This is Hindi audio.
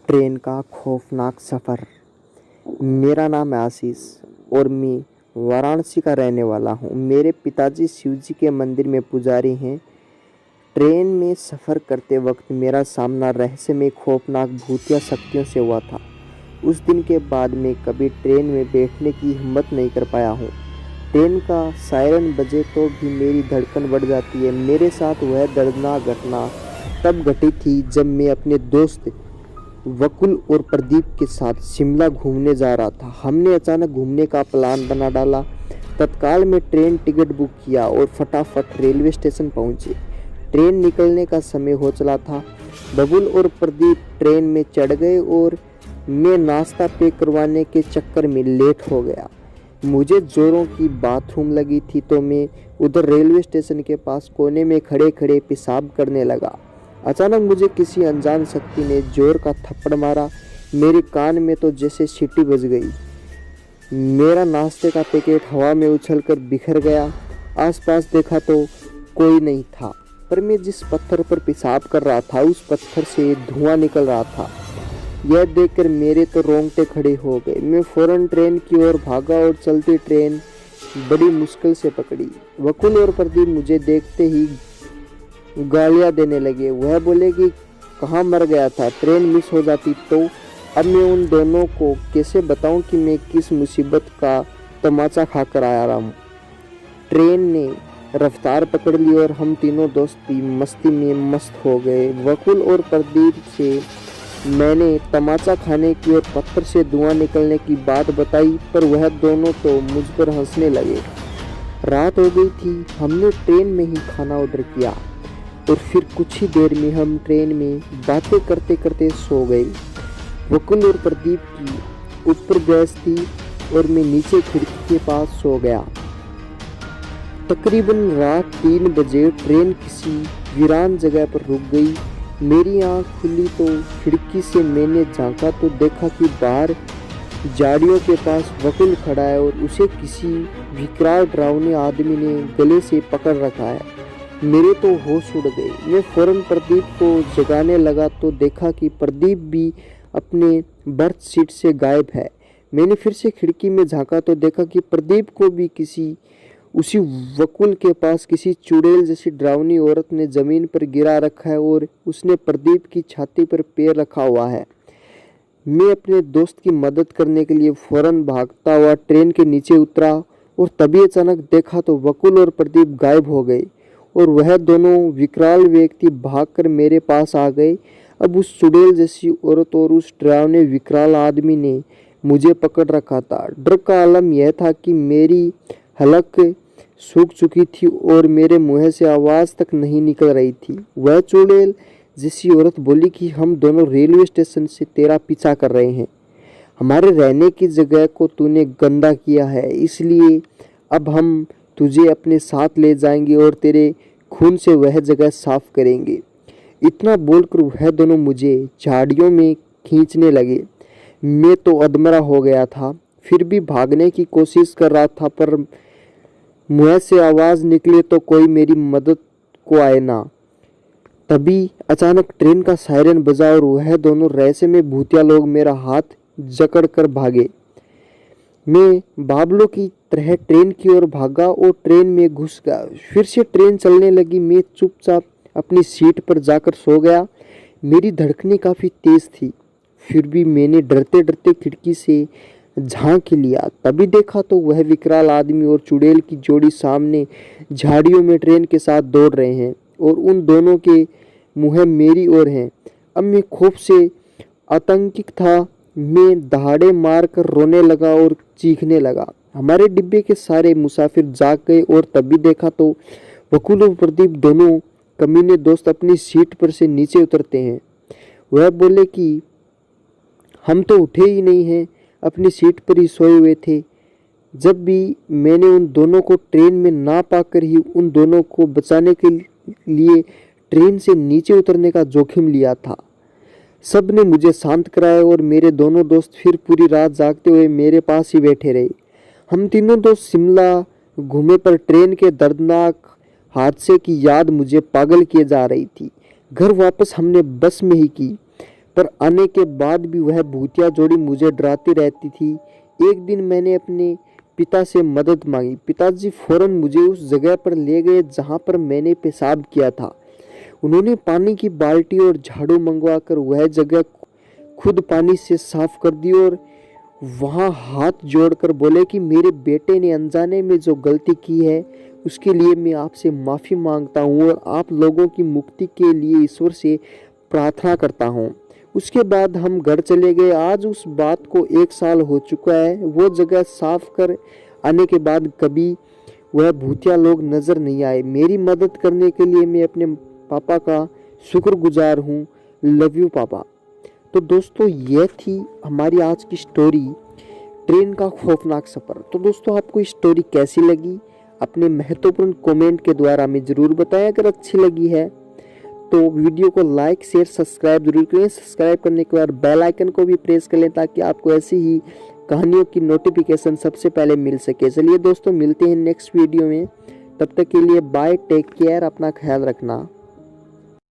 ट्रेन का खौफनाक सफ़र। मेरा नाम है आशीष और मैं वाराणसी का रहने वाला हूँ। मेरे पिताजी शिवजी के मंदिर में पुजारी हैं। ट्रेन में सफ़र करते वक्त मेरा सामना रहस्यमय खौफनाक भूतिया शक्तियों से हुआ था। उस दिन के बाद मैं कभी ट्रेन में बैठने की हिम्मत नहीं कर पाया हूँ। ट्रेन का सायरन बजे तो भी मेरी धड़कन बढ़ जाती है। मेरे साथ वह दर्दनाक घटना तब घटी थी जब मैं अपने दोस्त वकुल और प्रदीप के साथ शिमला घूमने जा रहा था। हमने अचानक घूमने का प्लान बना डाला। तत्काल में ट्रेन टिकट बुक किया और फटाफट रेलवे स्टेशन पहुंचे। ट्रेन निकलने का समय हो चला था। बबुल और प्रदीप ट्रेन में चढ़ गए और मैं नाश्ता पैक करवाने के चक्कर में लेट हो गया। मुझे जोरों की बाथरूम लगी थी तो मैं उधर रेलवे स्टेशन के पास कोने में खड़े खड़े पेशाब करने लगा। अचानक मुझे किसी अनजान शक्ति ने जोर का थप्पड़ मारा। मेरे कान में तो जैसे सीटी बज गई। मेरा नाश्ते का पैकेट हवा में उछलकर बिखर गया। आसपास देखा तो कोई नहीं था, पर मैं जिस पत्थर पर पेशाब कर रहा था उस पत्थर से धुआं निकल रहा था। यह देखकर मेरे तो रोंगटे खड़े हो गए। मैं फौरन ट्रेन की ओर भागा और चलती ट्रेन बड़ी मुश्किल से पकड़ी। वकुल और प्रदीप मुझे देखते ही गालियां देने लगे। वह बोले कि कहाँ मर गया था, ट्रेन मिस हो जाती तो। अब मैं उन दोनों को कैसे बताऊं कि मैं किस मुसीबत का तमाचा खाकर आया रहा हूँ। ट्रेन ने रफ्तार पकड़ ली और हम तीनों दोस्त भी मस्ती में मस्त हो गए। वकुल और प्रदीप से मैंने तमाचा खाने की और पत्थर से धुआं निकलने की बात बताई, पर वह दोनों तो मुझ पर हंसने लगे। रात हो गई थी। हमने ट्रेन में ही खाना ऑर्डर किया और फिर कुछ ही देर में हम ट्रेन में बातें करते करते सो गए। वकुल और प्रदीप की ऊपर गैस थी और मैं नीचे खिड़की के पास सो गया। तकरीबन रात 3 बजे ट्रेन किसी वीरान जगह पर रुक गई। मेरी आंख खुली तो खिड़की से मैंने झांका तो देखा कि बाहर झाड़ियों के पास वकुल खड़ा है और उसे किसी विकराल डरावने आदमी ने गले से पकड़ रखा है। मेरे तो होश उड़ गए। मैं फौरन प्रदीप को जगाने लगा तो देखा कि प्रदीप भी अपने बर्थ सीट से गायब है। मैंने फिर से खिड़की में झांका तो देखा कि प्रदीप को भी उसी वकुल के पास किसी चुड़ैल जैसी डरावनी औरत ने जमीन पर गिरा रखा है और उसने प्रदीप की छाती पर पैर रखा हुआ है। मैं अपने दोस्त की मदद करने के लिए फौरन भागता हुआ ट्रेन के नीचे उतरा और तभी अचानक देखा तो वकुल और प्रदीप गायब हो गए और वह दोनों विकराल व्यक्ति भागकर मेरे पास आ गए। अब उस चुड़ैल जैसी औरत और उस डरावने विकराल आदमी ने मुझे पकड़ रखा था। डर का आलम यह था कि मेरी हलक सूख चुकी थी और मेरे मुंह से आवाज़ तक नहीं निकल रही थी। वह चुड़ैल जैसी औरत बोली कि हम दोनों रेलवे स्टेशन से तेरा पीछा कर रहे हैं। हमारे रहने की जगह को तूने गंदा किया है, इसलिए अब हम तुझे अपने साथ ले जाएंगे और तेरे खून से वह जगह साफ करेंगे। इतना बोलकर वह दोनों मुझे झाड़ियों में खींचने लगे। मैं तो अधमरा हो गया था, फिर भी भागने की कोशिश कर रहा था, पर मुंह से आवाज़ निकले तो कोई मेरी मदद को आए ना। तभी अचानक ट्रेन का सायरन बजा और वह दोनों रहस्यमय भूतिया लोग मेरा हाथ जकड़ कर भागे। मैं बाबलों की तरह ट्रेन की ओर भागा और ट्रेन में घुस गया। फिर से ट्रेन चलने लगी। मैं चुपचाप अपनी सीट पर जाकर सो गया। मेरी धड़कनें काफ़ी तेज थी, फिर भी मैंने डरते डरते खिड़की से झांक लिया। तभी देखा तो वह विकराल आदमी और चुड़ैल की जोड़ी सामने झाड़ियों में ट्रेन के साथ दौड़ रहे हैं और उन दोनों के मुंह मेरी ओर हैं। अब मैं खौफ से आतंकित था। मैं दहाड़े मारकर रोने लगा और चीखने लगा। हमारे डिब्बे के सारे मुसाफिर जाग गए और तभी देखा तो वकुल और प्रदीप दोनों कमीने दोस्त अपनी सीट पर से नीचे उतरते हैं। वह बोले कि हम तो उठे ही नहीं हैं, अपनी सीट पर ही सोए हुए थे। जब भी मैंने उन दोनों को ट्रेन में ना पाकर ही उन दोनों को बचाने के लिए ट्रेन से नीचे उतरने का जोखिम लिया था। सब ने मुझे शांत कराया और मेरे दोनों दोस्त फिर पूरी रात जागते हुए मेरे पास ही बैठे रहे। हम तीनों दोस्त शिमला घूमे, पर ट्रेन के दर्दनाक हादसे की याद मुझे पागल किए जा रही थी। घर वापस हमने बस में ही की, पर आने के बाद भी वह भूतिया जोड़ी मुझे डराती रहती थी। एक दिन मैंने अपने पिता से मदद मांगी। पिताजी फौरन मुझे उस जगह पर ले गए जहां पर मैंने पेशाब किया था। उन्होंने पानी की बाल्टी और झाड़ू मंगवाकर वह जगह खुद पानी से साफ कर दी और वहां हाथ जोड़कर बोले कि मेरे बेटे ने अनजाने में जो गलती की है उसके लिए मैं आपसे माफ़ी मांगता हूँ और आप लोगों की मुक्ति के लिए ईश्वर से प्रार्थना करता हूँ। उसके बाद हम घर चले गए। आज उस बात को 1 साल हो चुका है। वो जगह साफ कर आने के बाद कभी वह भूतिया लोग नजर नहीं आए। मेरी मदद करने के लिए मैं अपने पापा का शुक्रगुजार हूँ। लव यू पापा। तो दोस्तों यह थी हमारी आज की स्टोरी, ट्रेन का खौफनाक सफ़र। तो दोस्तों आपको स्टोरी कैसी लगी अपने महत्वपूर्ण कमेंट के द्वारा हमें ज़रूर बताएं। अगर अच्छी लगी है तो वीडियो को लाइक शेयर सब्सक्राइब जरूर करें। सब्सक्राइब करने के बाद बेल आइकन को भी प्रेस कर लें ताकि आपको ऐसी ही कहानियों की नोटिफिकेशन सबसे पहले मिल सके। चलिए दोस्तों मिलते हैं नेक्स्ट वीडियो में, तब तक के लिए बाय, टेक केयर, अपना ख्याल रखना।